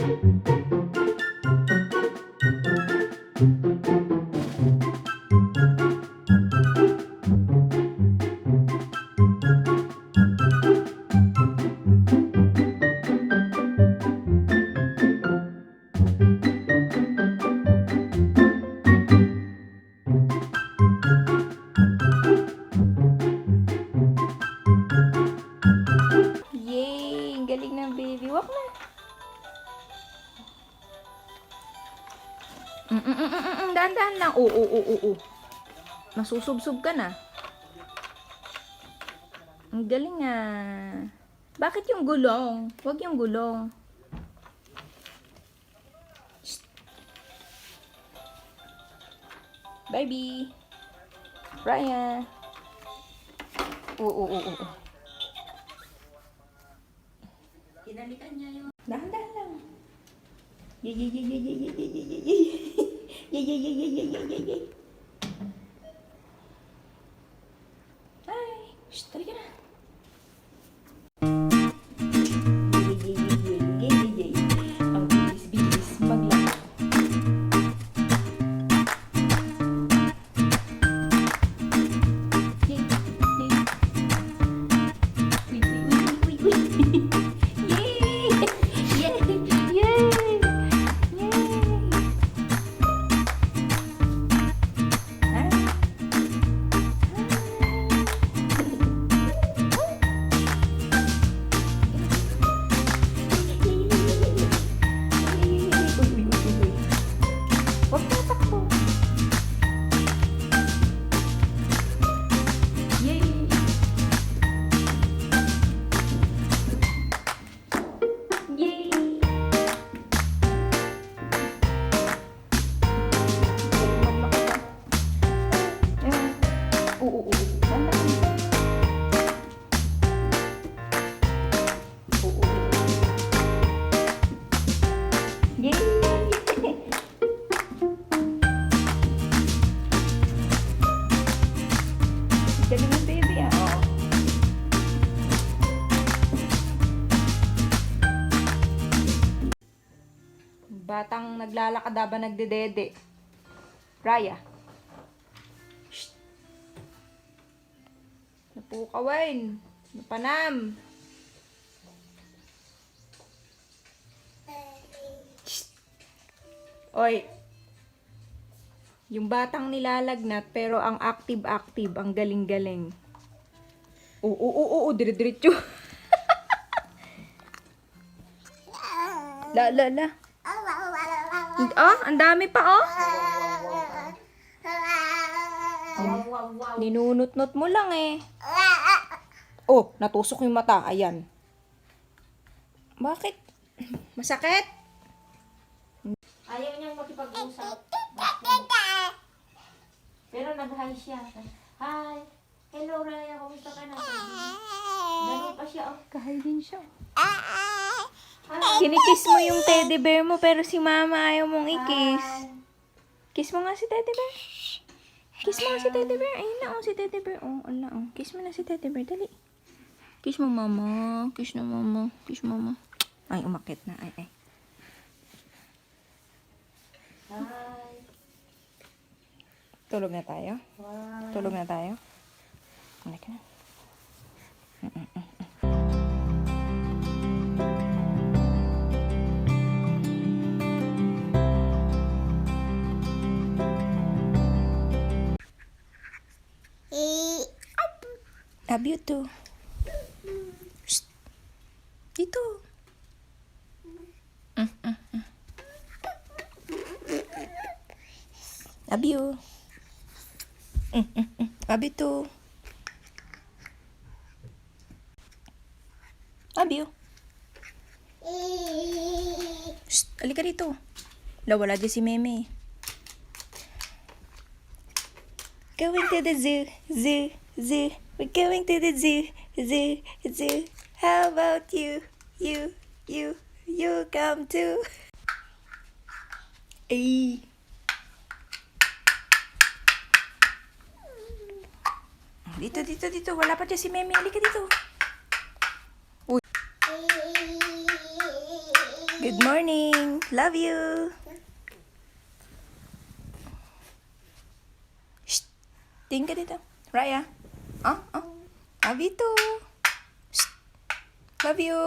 Yay! Ang galing ng baby. Wak na. Dahan-dahan lang. Oo. Nasusubsob ka na. Ang galing ah. Bakit yung gulong? Huwag yung gulong. Shh. Baby. Raya. Oo. Kinalikan niya yun. Dahan-dahan lang. Yay. Ay, shh, tali ka na. Yay. Ang bilis maglakad. Yay. Uy. Huwag ka takbo. Yay! Yay! Oo. Oo. Yay! Galing ng baby ah. Oo. Batang naglalakad ba nagdedede? Raya. Shh. Napukawain. Napanam. Shh. Oy. Yung batang nilalagnat pero ang active, ang galing-galing. Oo, dire-diretso. La. Oh, ang dami pa oh. Ninunot-not mo lang eh. Oh, natusok yung mata. Ayan. Bakit? Masakit? Ayaw niyang makipag-usap. Pero nag-hi siya. Hi. Hello, Raya. Kumusta ka na? Ganun pa siya. Kahal din siya. Kinikiss mo yung teddy bear mo pero si mama ayaw mong i-kiss. Kiss mo nga si teddy bear. Kiss mo nga si teddy bear. Ayun na si teddy bear. Oh, ala oh. Kiss mo na si teddy bear. Dali. Kiss mo mama. Kiss na mama. Kiss mama. Ay, umakit na. Ay. Hi. Tulog na tayo? Hi. Tulog na tayo? Balik na. Love you too. Shh. Dito. Love you. Love you too. Love you. Shh. Halika dito. Wala dyan si Meme. Going to the zoo. We're going to the zoo. How about you? You come too. Ay. Dito. Wala pa dyan si Meme. Halika dito. Uy. Good morning. Love you. Shh. Tingin ka dito. Raya. Love you too. Shh. Love you.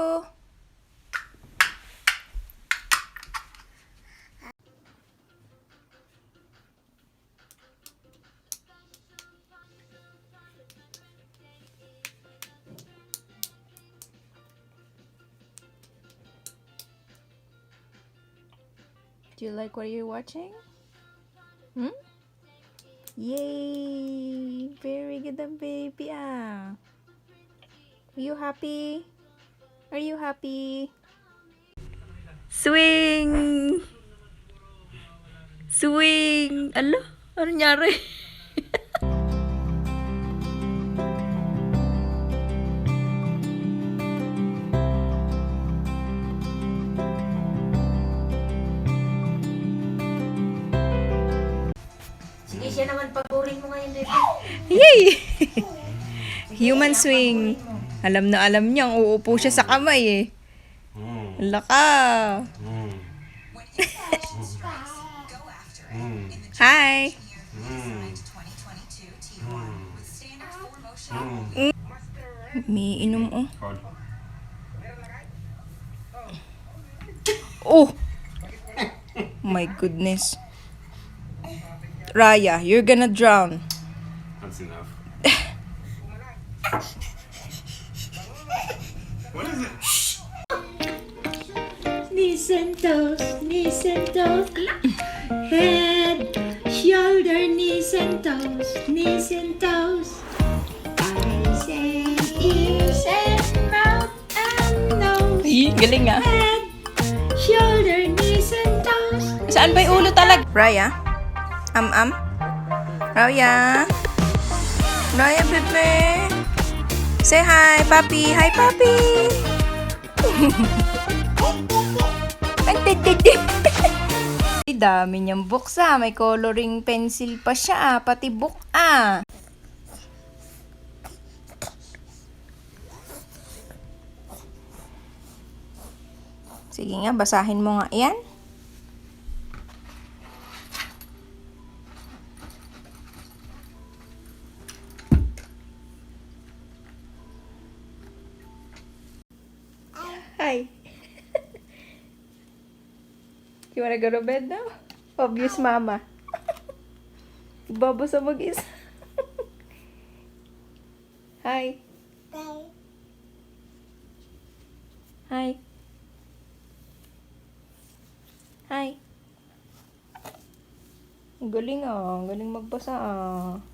Do you like what you're watching? Hmm? Yay! Very good ang baby ah. Are you happy? Are you happy? Swing! Swing! Ala, ano nangyari? Sige, siya naman pagurin mo ngayon, baby. Yay! Human swing. Alam na alam niyang uupo siya sa kamay eh. Laka. Hi. May inom oh. Oh. My goodness. Raya, you're gonna drown. That's enough. What is it? Knees and toes, head, shoulder, knees and toes, eyes and ears and mouth and nose, Ay, galing ah. head, shoulder, knees and toes. Saan ba yung ulo talaga? Raya? Raya? Raya, bebe? Say hi, papi. Hi, papi. Ang tititi. Dami niyang books ah. May coloring pencil pa siya ah. Pati book ah. Sige nga, basahin mo nga yan. Hi. You wanna go to bed now? Obvious mama. Babasa mag-isa. Hi. Hi. Hi. Ang galing ah. Ang galing magbasa ah.